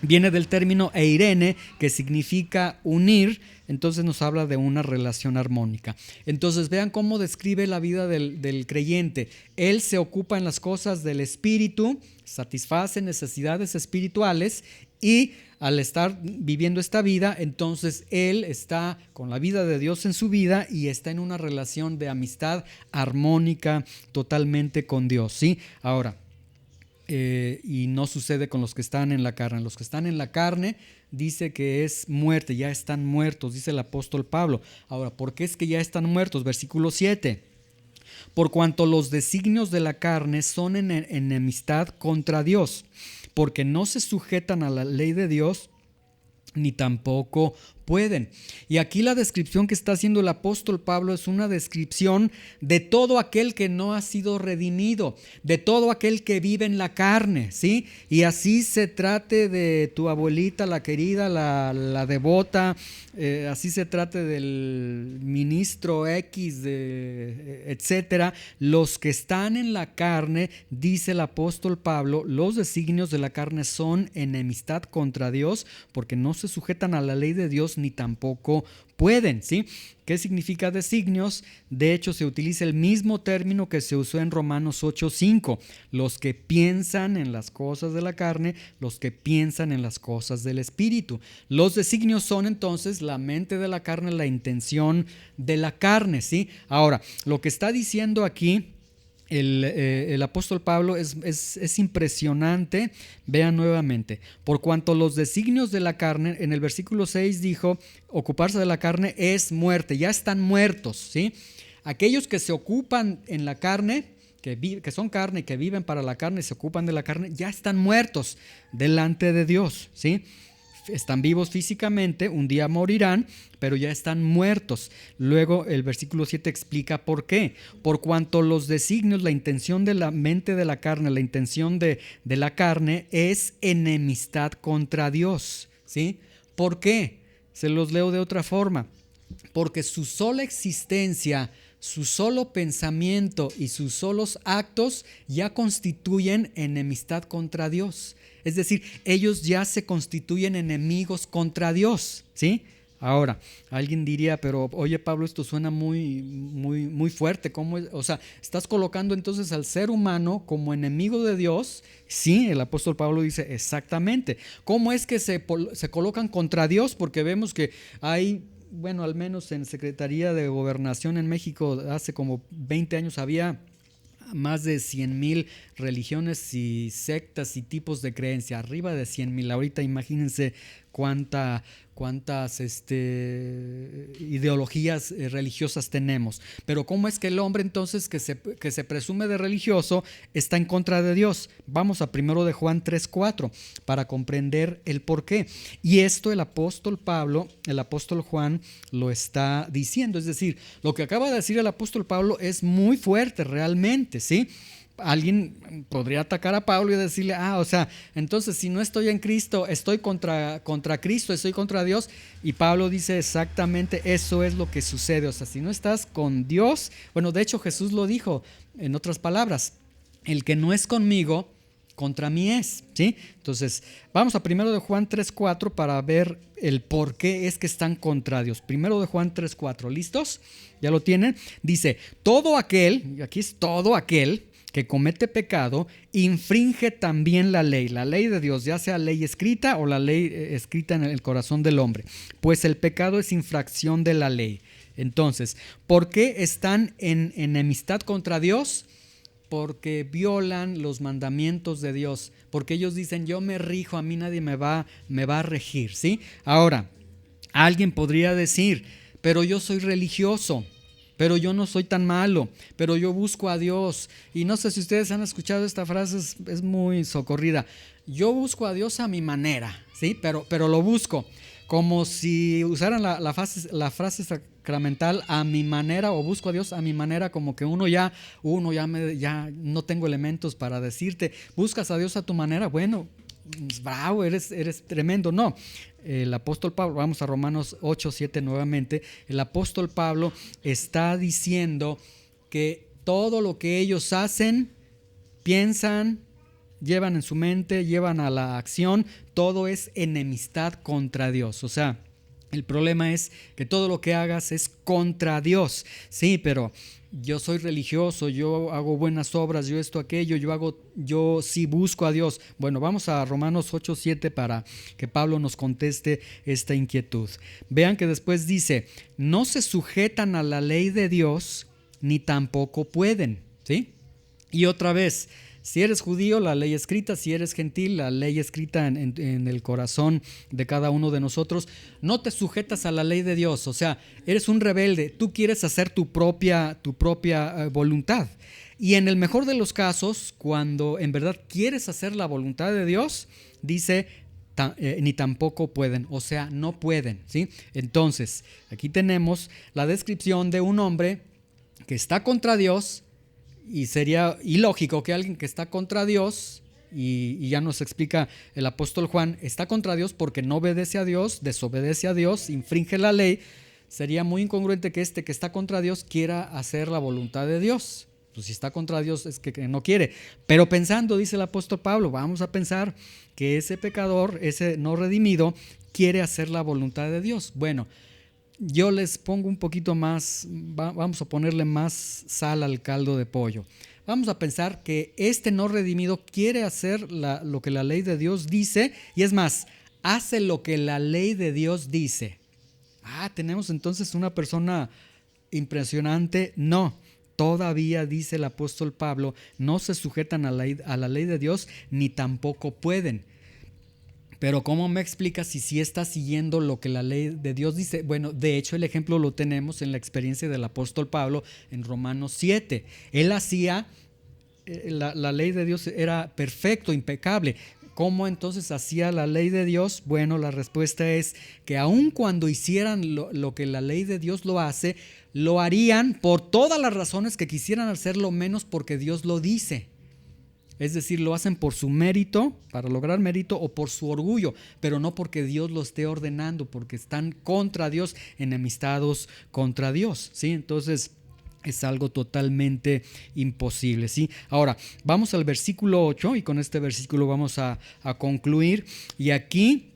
viene del término eirene, que significa unir, entonces nos habla de una relación armónica. Entonces vean cómo describe la vida del creyente. Él se ocupa en las cosas del Espíritu, satisface necesidades espirituales y al estar viviendo esta vida, entonces él está con la vida de Dios en su vida y está en una relación de amistad armónica totalmente con Dios, ¿sí? Ahora, y no sucede con los que están en la carne. Los que están en la carne dice que es muerte, ya están muertos, dice el apóstol Pablo. Ahora, ¿por qué es que ya están muertos? Versículo 7. Por cuanto los designios de la carne son en enemistad contra Dios, porque no se sujetan a la ley de Dios, ni tampoco pueden. Y aquí la descripción que está haciendo el apóstol Pablo es una descripción de todo aquel que no ha sido redimido, de todo aquel que vive en la carne, ¿sí? Y así se trate de tu abuelita, la querida, la devota, así se trate del ministro X, etcétera. Los que están en la carne, dice el apóstol Pablo, los designios de la carne son enemistad contra Dios, porque no se sujetan a la ley de Dios ni tampoco pueden, ¿sí? ¿Qué significa designios? De hecho, se utiliza el mismo término que se usó en Romanos 8:5. Los que piensan en las cosas de la carne, los que piensan en las cosas del espíritu. Los designios son entonces la mente de la carne, la intención de la carne, ¿sí? Ahora, lo que está diciendo aquí el apóstol Pablo es impresionante. Vean nuevamente, por cuanto los designios de la carne, en el versículo 6 dijo, ocuparse de la carne es muerte, ya están muertos, ¿sí? Aquellos que se ocupan en la carne, que son carne, que viven para la carne, se ocupan de la carne, ya están muertos delante de Dios, ¿sí? Están vivos físicamente, un día morirán, pero ya están muertos. Luego el versículo 7 explica por qué. Por cuanto los designios, la intención de la mente de la carne, la intención de la carne es enemistad contra Dios, ¿sí? ¿Por qué? Se los leo de otra forma. Porque su sola existencia, su solo pensamiento y sus solos actos ya constituyen enemistad contra Dios. Es decir, ellos ya se constituyen enemigos contra Dios, ¿sí? Ahora, alguien diría, pero oye Pablo, esto suena muy fuerte. ¿Cómo es? O sea, ¿estás colocando entonces al ser humano como enemigo de Dios? Sí, el apóstol Pablo dice exactamente. ¿Cómo es que se colocan contra Dios? Porque vemos que hay, bueno, al menos en Secretaría de Gobernación en México, hace como 20 años había más de 100,000 religiones y sectas y tipos de creencia, arriba de 100,000. Ahorita imagínense cuántas ideologías religiosas tenemos. Pero ¿cómo es que el hombre entonces que se presume de religioso está en contra de Dios? Vamos a 1 de Juan 3:4 para comprender el por qué. Y esto el apóstol Juan lo está diciendo. Es decir, lo que acaba de decir el apóstol Pablo es muy fuerte realmente, ¿sí? Alguien podría atacar a Pablo y decirle, o sea, entonces si no estoy en Cristo, estoy contra Cristo, estoy contra Dios. Y Pablo dice exactamente eso es lo que sucede. O sea, si no estás con Dios, bueno, de hecho Jesús lo dijo en otras palabras, el que no es conmigo, contra mí es, ¿sí? Entonces, vamos a 1 de Juan 3:4 para ver el por qué es que están contra Dios. 1 de Juan 3:4, ¿listos? ¿Ya lo tienen? Dice, todo aquel, y aquí es todo aquel, que comete pecado, infringe también la ley de Dios, ya sea ley escrita o la ley escrita en el corazón del hombre, pues el pecado es infracción de la ley. Entonces, ¿por qué están en enemistad contra Dios? Porque violan los mandamientos de Dios, porque ellos dicen, yo me rijo, a mí nadie me va a regir, ¿sí? Ahora, alguien podría decir, pero yo soy religioso, pero yo no soy tan malo, pero yo busco a Dios. Y no sé si ustedes han escuchado esta frase, es muy socorrida. Yo busco a Dios a mi manera, ¿sí? Pero lo busco. Como si usaran la frase sacramental a mi manera, o busco a Dios a mi manera, como que uno ya no tengo elementos para decirte, buscas a Dios a tu manera, bueno, bravo, eres tremendo. No, el apóstol Pablo, vamos a Romanos 8:7 nuevamente, el apóstol Pablo está diciendo que todo lo que ellos hacen, piensan, llevan en su mente, llevan a la acción, todo es enemistad contra Dios. O sea, el problema es que todo lo que hagas es contra Dios. Sí, pero yo soy religioso, yo hago buenas obras, yo esto, aquello, yo sí busco a Dios. Bueno, vamos a Romanos 8:7 para que Pablo nos conteste esta inquietud. Vean que después dice, no se sujetan a la ley de Dios, ni tampoco pueden, ¿sí? Y otra vez, si eres judío, la ley escrita; si eres gentil, la ley escrita en el corazón de cada uno de nosotros. No te sujetas a la ley de Dios, o sea, eres un rebelde, tú quieres hacer tu propia voluntad. Y en el mejor de los casos, cuando en verdad quieres hacer la voluntad de Dios, dice, ni tampoco pueden, o sea, no pueden, ¿sí? Entonces, aquí tenemos la descripción de un hombre que está contra Dios, y sería ilógico que alguien que está contra Dios, y ya nos explica el apóstol Juan, está contra Dios porque no obedece a Dios, desobedece a Dios, infringe la ley. Sería muy incongruente que este que está contra Dios quiera hacer la voluntad de Dios. Pues si está contra Dios es que no quiere. Pero pensando, dice el apóstol Pablo, vamos a pensar que ese pecador, ese no redimido, quiere hacer la voluntad de Dios. Bueno, yo les pongo un poquito más, vamos a ponerle más sal al caldo de pollo. Vamos a pensar que este no redimido quiere hacer lo que la ley de Dios dice, y es más, hace lo que la ley de Dios dice. Tenemos entonces una persona impresionante. No, todavía dice el apóstol Pablo, no se sujetan a la ley de Dios, ni tampoco pueden. Pero ¿cómo me explicas si sí está siguiendo lo que la ley de Dios dice? Bueno, de hecho el ejemplo lo tenemos en la experiencia del apóstol Pablo en Romanos 7. Él hacía, la ley de Dios era perfecto, impecable. ¿Cómo entonces hacía la ley de Dios? Bueno, la respuesta es que aun cuando hicieran lo que la ley de Dios lo hace, lo harían por todas las razones que quisieran hacerlo, menos porque Dios lo dice. Es decir, lo hacen por su mérito, para lograr mérito, o por su orgullo, pero no porque Dios lo esté ordenando, porque están contra Dios, enemistados contra Dios, ¿sí? Entonces es algo totalmente imposible, ¿sí? Ahora, vamos al versículo 8 y con este versículo vamos a concluir. Y aquí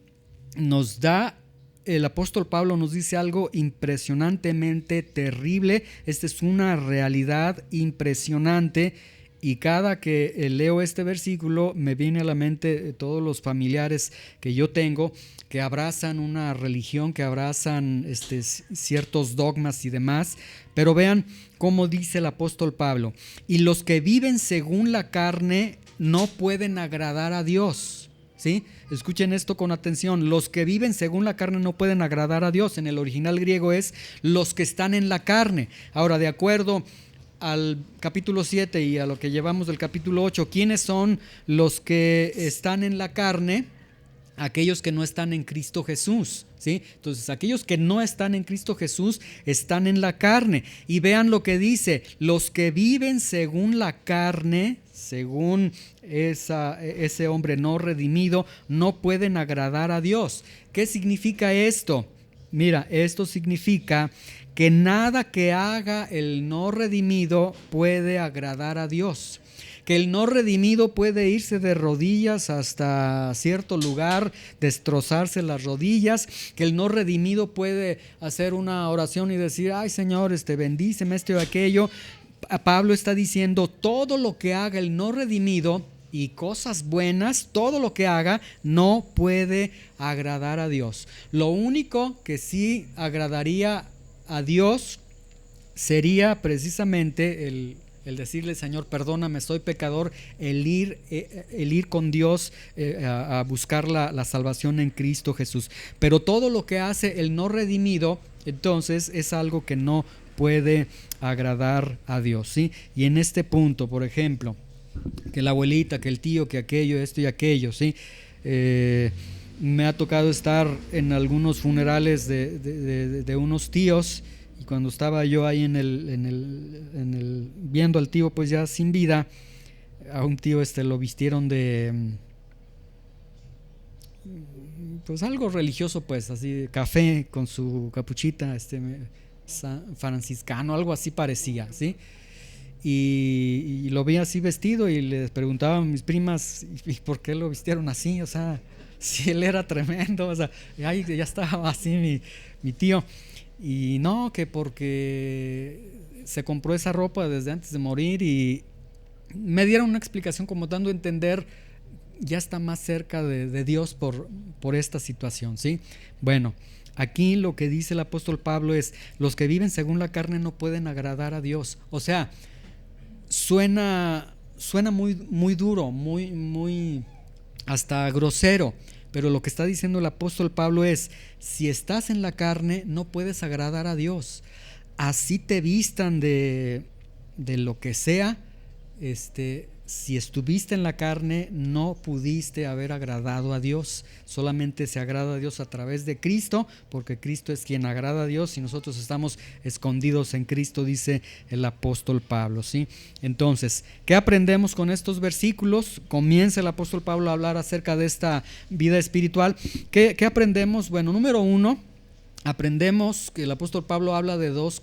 nos da, el apóstol Pablo nos dice algo impresionantemente terrible. Esta es una realidad impresionante. Y cada que leo este versículo me viene a la mente todos los familiares que yo tengo que abrazan una religión, que abrazan ciertos dogmas y demás. Pero vean cómo dice el apóstol Pablo: y los que viven según la carne no pueden agradar a Dios. ¿Sí? Escuchen esto con atención. Los que viven según la carne no pueden agradar a Dios. En el original griego es los que están en la carne. Ahora, de acuerdo al capítulo 7 y a lo que llevamos del capítulo 8, ¿quiénes son los que están en la carne? Aquellos que no están en Cristo Jesús, ¿sí? Entonces, aquellos que no están en Cristo Jesús están en la carne. Y vean lo que dice: los que viven según la carne, según ese hombre no redimido, no pueden agradar a Dios. ¿Qué significa esto? Mira, esto significa que nada que haga el no redimido puede agradar a Dios. Que el no redimido puede irse de rodillas hasta cierto lugar, destrozarse las rodillas. Que el no redimido puede hacer una oración y decir: ay Señor, bendíceme esto y aquello. Pablo está diciendo: todo lo que haga el no redimido, y cosas buenas, todo lo que haga no puede agradar a Dios. Lo único que sí agradaría a Dios sería precisamente el decirle: Señor, perdóname, soy pecador, el ir con Dios a buscar la salvación en Cristo Jesús. Pero todo lo que hace el no redimido, entonces es algo que no puede agradar a Dios, ¿sí? Y en este punto, por ejemplo, que la abuelita, que el tío, que aquello, esto y aquello, ¿sí? Me ha tocado estar en algunos funerales de unos tíos, y cuando estaba yo ahí viendo al tío pues ya sin vida, a un tío lo vistieron de pues algo religioso, pues así de café con su capuchita, franciscano, algo así parecía, ¿sí? Y lo vi así vestido y les preguntaba a mis primas: ¿y por qué lo vistieron así? O sea, si él era tremendo, o sea, ya estaba así mi tío. Y no, que porque se compró esa ropa desde antes de morir, y me dieron una explicación como dando a entender: ya está más cerca de Dios por esta situación, ¿sí? Bueno, aquí lo que dice el apóstol Pablo es: los que viven según la carne no pueden agradar a Dios. O sea, suena muy, muy duro, muy hasta grosero, pero lo que está diciendo el apóstol Pablo es: si estás en la carne no puedes agradar a Dios. Así te vistan de lo que sea, si estuviste en la carne, no pudiste haber agradado a Dios. Solamente se agrada a Dios a través de Cristo, porque Cristo es quien agrada a Dios y nosotros estamos escondidos en Cristo, dice el apóstol Pablo, ¿sí? Entonces, ¿qué aprendemos con estos versículos? Comienza el apóstol Pablo a hablar acerca de esta vida espiritual. ¿Qué aprendemos? Bueno, número uno, aprendemos que el apóstol Pablo habla de dos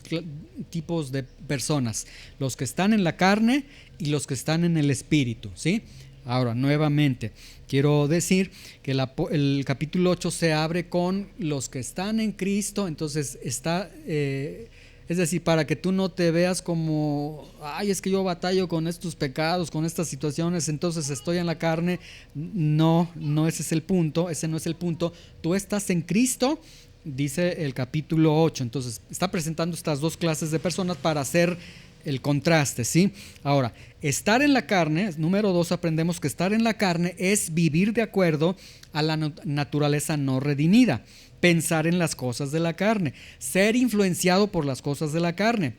tipos de personas: los que están en la carne y los que están en el espíritu, ¿sí? Ahora, nuevamente, quiero decir que el capítulo 8 se abre con los que están en Cristo. Entonces está, es decir, para que tú no te veas como, ay, es que yo batallo con estos pecados, con estas situaciones, entonces estoy en la carne. No, ese es el punto, ese no es el punto. Tú estás en Cristo, dice el capítulo 8. Entonces está presentando estas dos clases de personas para hacer el contraste, ¿sí? Ahora, estar en la carne, número 2, aprendemos que estar en la carne es vivir de acuerdo a la naturaleza no redimida, pensar en las cosas de la carne, ser influenciado por las cosas de la carne,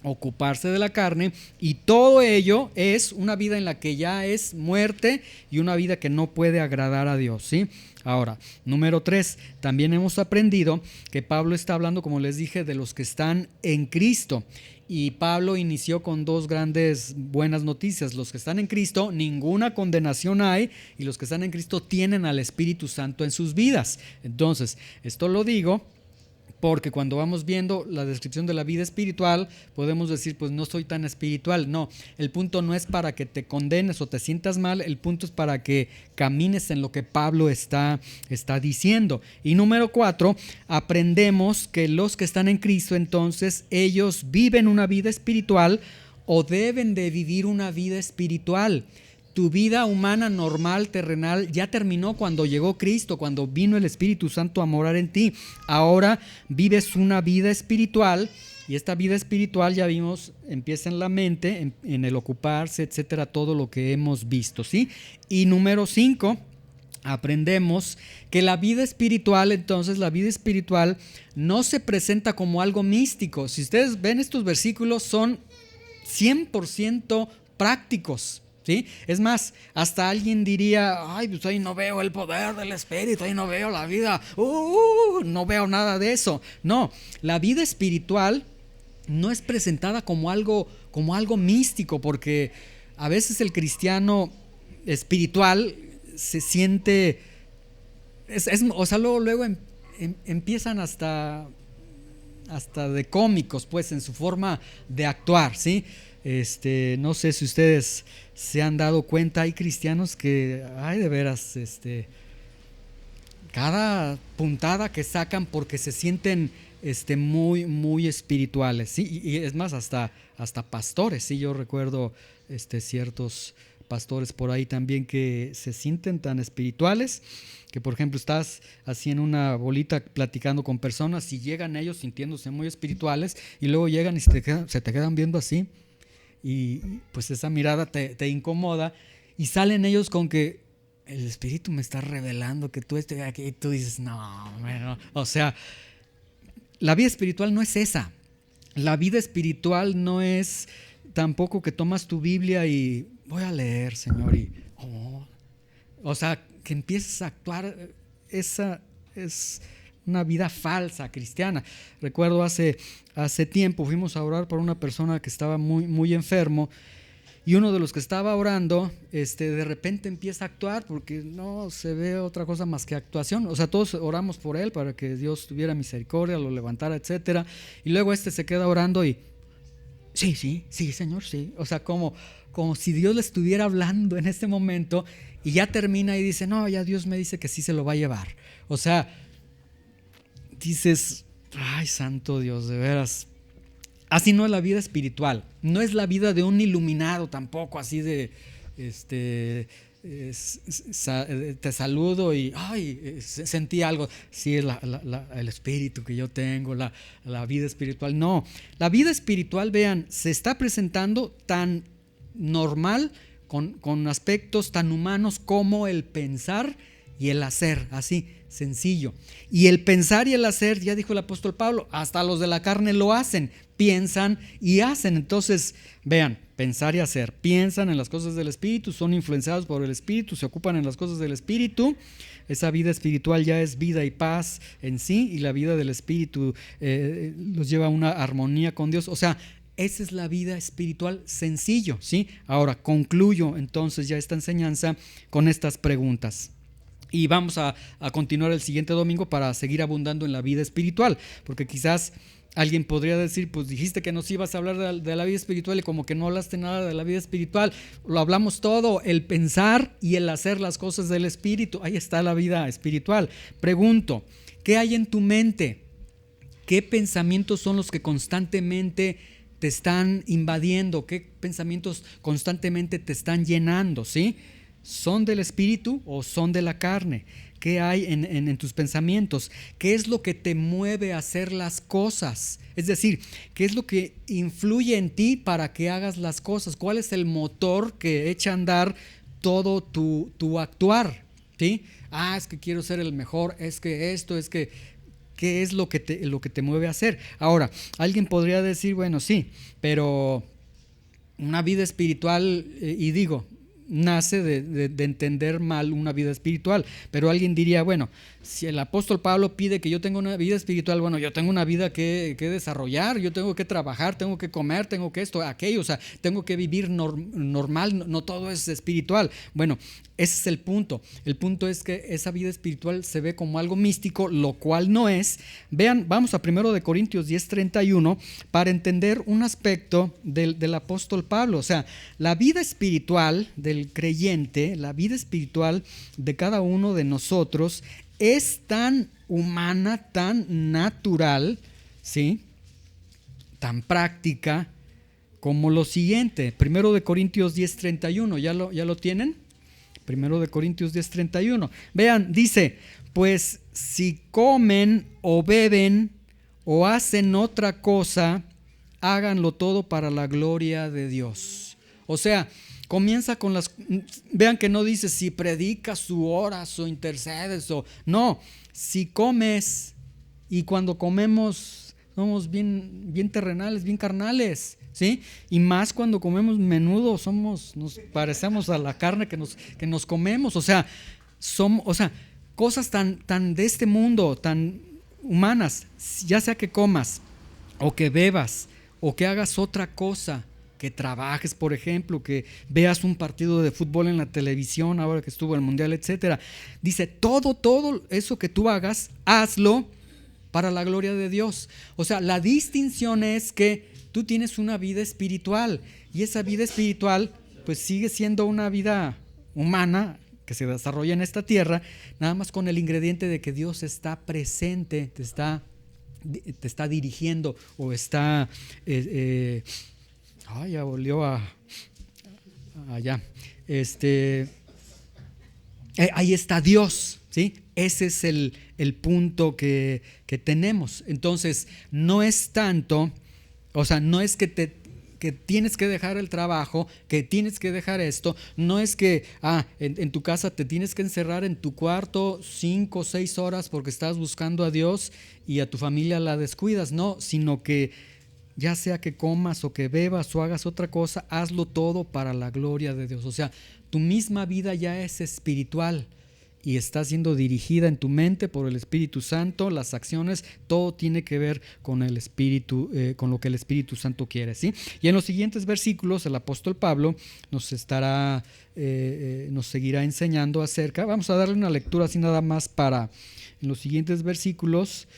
ocuparse de la carne, y todo ello es una vida en la que ya es muerte y una vida que no puede agradar a Dios, ¿sí? Ahora, número 3, también hemos aprendido que Pablo está hablando, como les dije, de los que están en Cristo. Y Pablo inició con dos grandes buenas noticias: los que están en Cristo, ninguna condenación hay, y los que están en Cristo tienen al Espíritu Santo en sus vidas. Entonces, esto lo digo porque cuando vamos viendo la descripción de la vida espiritual, podemos decir, pues no soy tan espiritual. No, el punto no es para que te condenes o te sientas mal, el punto es para que camines en lo que Pablo está diciendo. Y número 4, aprendemos que los que están en Cristo, entonces ellos viven una vida espiritual o deben de vivir una vida espiritual. Tu vida humana normal, terrenal, ya terminó cuando llegó Cristo, cuando vino el Espíritu Santo a morar en ti. Ahora vives una vida espiritual, y esta vida espiritual, ya vimos, empieza en la mente, en el ocuparse, etcétera, todo lo que hemos visto, ¿sí? Y número 5, aprendemos que la vida espiritual, entonces la vida espiritual no se presenta como algo místico. Si ustedes ven estos versículos, son 100% prácticos, ¿sí? Es más, hasta alguien diría, ay, pues ahí no veo el poder del Espíritu, ahí no veo la vida, no veo nada de eso. No, la vida espiritual no es presentada como algo místico, porque a veces el cristiano espiritual se siente, o sea, luego empiezan hasta de cómicos, pues, en su forma de actuar, ¿sí? No sé si ustedes se han dado cuenta, hay cristianos que, ay, de veras, cada puntada que sacan porque se sienten muy, muy espirituales, ¿sí? Y es más, hasta pastores, ¿sí? Yo recuerdo ciertos pastores por ahí también que se sienten tan espirituales que, por ejemplo, estás así en una bolita platicando con personas y llegan ellos sintiéndose muy espirituales y luego llegan y se te quedan viendo así, y pues esa mirada te incomoda, y salen ellos con que el Espíritu me está revelando que tú estés aquí, y tú dices, no, bueno, o sea, la vida espiritual no es esa. La vida espiritual no es tampoco que tomas tu Biblia y voy a leer, Señor, y o sea, que empieces a actuar. Esa es una vida falsa cristiana. Recuerdo hace tiempo fuimos a orar por una persona que estaba muy, muy enfermo, y uno de los que estaba orando de repente empieza a actuar, porque no se ve otra cosa más que actuación. O sea, todos oramos por él para que Dios tuviera misericordia, lo levantara, etcétera, y luego se queda orando y sí, Señor, sí. O sea, como si Dios le estuviera hablando en este momento, y ya termina y dice, no, ya Dios me dice que sí se lo va a llevar. O sea, dices, ay, santo Dios, de veras. Así no es la vida espiritual. No es la vida de un iluminado tampoco, así de te saludo y ay, sentí algo. Sí, es el espíritu que yo tengo, la vida espiritual. No, la vida espiritual, vean, se está presentando tan normal, con aspectos tan humanos como el pensar y el hacer, así, sencillo. Y el pensar y el hacer, ya dijo el apóstol Pablo, hasta los de la carne lo hacen, piensan y hacen. Entonces, vean, pensar y hacer, piensan en las cosas del Espíritu, son influenciados por el Espíritu, se ocupan en las cosas del Espíritu. Esa vida espiritual ya es vida y paz en sí, y la vida del Espíritu los lleva a una armonía con Dios. O sea, esa es la vida espiritual sencillo, ¿sí? Ahora, concluyo entonces ya esta enseñanza con estas preguntas. Y vamos a continuar el siguiente domingo para seguir abundando en la vida espiritual, porque quizás alguien podría decir, pues dijiste que nos ibas a hablar de la vida espiritual y como que no hablaste nada de la vida espiritual. Lo hablamos todo, el pensar y el hacer las cosas del Espíritu. Ahí está la vida espiritual. Pregunto, ¿qué hay en tu mente? ¿Qué pensamientos son los que constantemente te están invadiendo? ¿Qué pensamientos constantemente te están llenando? ¿Sí? ¿Son del Espíritu o son de la carne? ¿Qué hay en tus pensamientos? ¿Qué es lo que te mueve a hacer las cosas? Es decir, ¿qué es lo que influye en ti para que hagas las cosas? ¿Cuál es el motor que echa a andar todo tu actuar? ¿Sí? Es que quiero ser el mejor, es que esto, es que... ¿Qué es lo que te mueve a hacer? Ahora, alguien podría decir, bueno, sí, pero una vida espiritual, y digo, nace de entender mal una vida espiritual, pero alguien diría, bueno, si el apóstol Pablo pide que yo tenga una vida espiritual, bueno, yo tengo una vida que desarrollar, yo tengo que trabajar, tengo que comer, tengo que esto, aquello, o sea, tengo que vivir normal, no todo es espiritual. Bueno, ese es el punto. El punto es que esa vida espiritual se ve como algo místico, lo cual no es. Vean, vamos a 1 Corintios 10:31 para entender un aspecto del apóstol Pablo. O sea, la vida espiritual del creyente, la vida espiritual de cada uno de nosotros es tan humana, tan natural, ¿sí? Tan práctica como lo siguiente. 1 Corintios 10:31, ¿ya lo tienen? 1 Corintios 10:31. Vean, dice, pues si comen o beben o hacen otra cosa, háganlo todo para la gloria de Dios. O sea, comienza con vean que no dice si predicas o oras o intercedes o... No, si comes, y cuando comemos somos bien terrenales, bien carnales, ¿sí? Y más cuando comemos menudo, nos parecemos a la carne que nos comemos. O sea, cosas tan de este mundo, tan humanas, ya sea que comas o que bebas o que hagas otra cosa, que trabajes, por ejemplo, que veas un partido de fútbol en la televisión ahora que estuvo el mundial, etcétera. Dice, todo eso que tú hagas, hazlo para la gloria de Dios. O sea, la distinción es que tú tienes una vida espiritual, y esa vida espiritual pues sigue siendo una vida humana que se desarrolla en esta tierra, nada más con el ingrediente de que Dios está presente, te está dirigiendo o está... ya volvió allá. Ahí está Dios, ¿sí? Ese es el punto que tenemos. Entonces, no es tanto, o sea, no es que tienes que dejar el trabajo, que tienes que dejar esto, no es que en tu casa te tienes que encerrar en tu cuarto 5 o 6 horas porque estás buscando a Dios y a tu familia la descuidas, no, sino que ya sea que comas o que bebas o hagas otra cosa, hazlo todo para la gloria de Dios. O sea, tu misma vida ya es espiritual y está siendo dirigida en tu mente por el Espíritu Santo. Las acciones, todo tiene que ver con el Espíritu, con lo que el Espíritu Santo quiere, ¿sí? Y en los siguientes versículos el apóstol Pablo nos seguirá enseñando acerca. Vamos a darle una lectura así nada más en los siguientes versículos.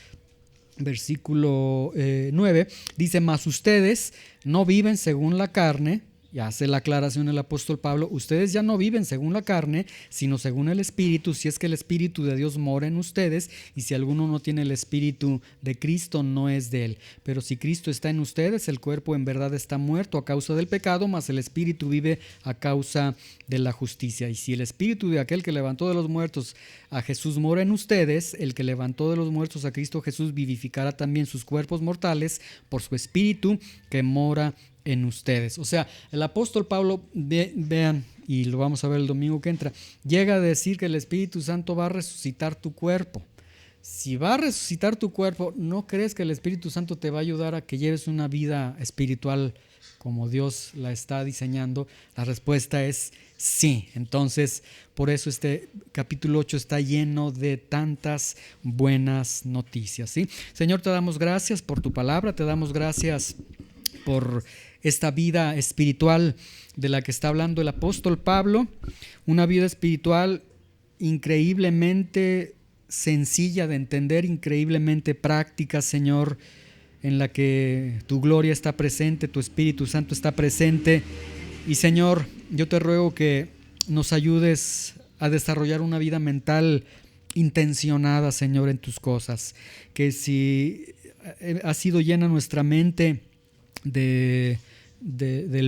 Versículo 9 dice, mas ustedes no viven según la carne, y hace la aclaración el apóstol Pablo, ustedes ya no viven según la carne, sino según el Espíritu, si es que el Espíritu de Dios mora en ustedes, y si alguno no tiene el Espíritu de Cristo, no es de él. Pero si Cristo está en ustedes, el cuerpo en verdad está muerto a causa del pecado, mas el Espíritu vive a causa de la justicia. Y si el Espíritu de aquel que levantó de los muertos a Jesús mora en ustedes, el que levantó de los muertos a Cristo Jesús vivificará también sus cuerpos mortales por su Espíritu que mora en ustedes. O sea, el apóstol Pablo, vean, y lo vamos a ver el domingo que entra, llega a decir que el Espíritu Santo va a resucitar tu cuerpo. Si va a resucitar tu cuerpo, ¿no crees que el Espíritu Santo te va a ayudar a que lleves una vida espiritual como Dios la está diseñando? La respuesta es sí. Entonces, por eso este capítulo 8 está lleno de tantas buenas noticias, ¿sí? Señor, te damos gracias por tu palabra, te damos gracias por esta vida espiritual de la que está hablando el apóstol Pablo, una vida espiritual increíblemente sencilla de entender, increíblemente práctica, Señor, en la que tu gloria está presente, tu Espíritu Santo está presente. Y Señor, yo te ruego que nos ayudes a desarrollar una vida mental intencionada, Señor, en tus cosas. Que si ha sido llena nuestra mente del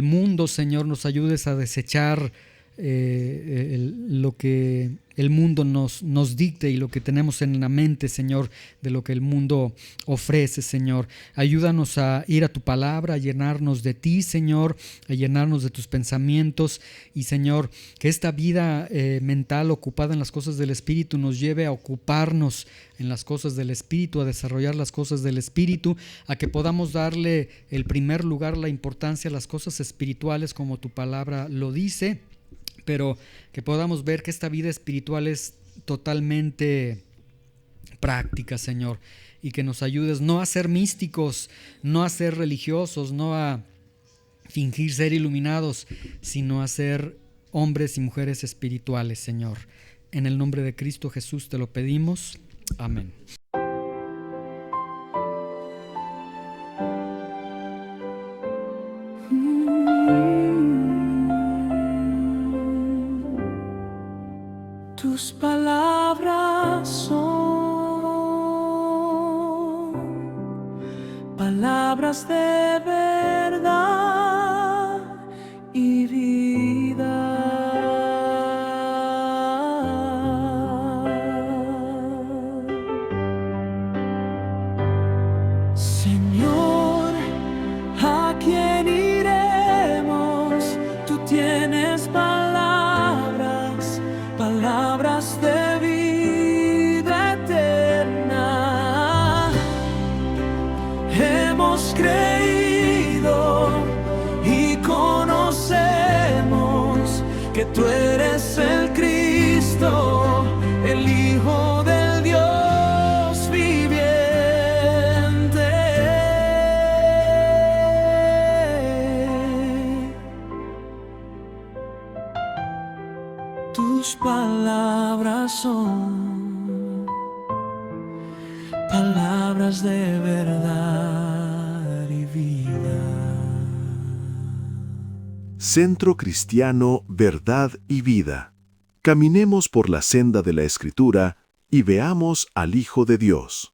mundo, Señor, nos ayudes a desechar lo que el mundo nos dicte y lo que tenemos en la mente, Señor, de lo que el mundo ofrece, Señor. Ayúdanos a ir a tu palabra, a llenarnos de ti, Señor, a llenarnos de tus pensamientos y, Señor, que esta vida mental ocupada en las cosas del Espíritu nos lleve a ocuparnos en las cosas del Espíritu, a desarrollar las cosas del Espíritu, a que podamos darle el primer lugar, la importancia a las cosas espirituales como tu palabra lo dice, pero que podamos ver que esta vida espiritual es totalmente práctica, Señor, y que nos ayudes no a ser místicos, no a ser religiosos, no a fingir ser iluminados, sino a ser hombres y mujeres espirituales, Señor. En el nombre de Cristo Jesús te lo pedimos. Amén. Tus palabras son palabras de verdad y vida. Señor, ¿a quién iremos? Tú tienes palabras de vida eterna. Hemos creído y conocemos que tú eres el Cristo, el Hijo del Dios viviente. Tus palabras son palabras de verdad y vida. Centro Cristiano Verdad y Vida. Caminemos por la senda de la Escritura y veamos al Hijo de Dios.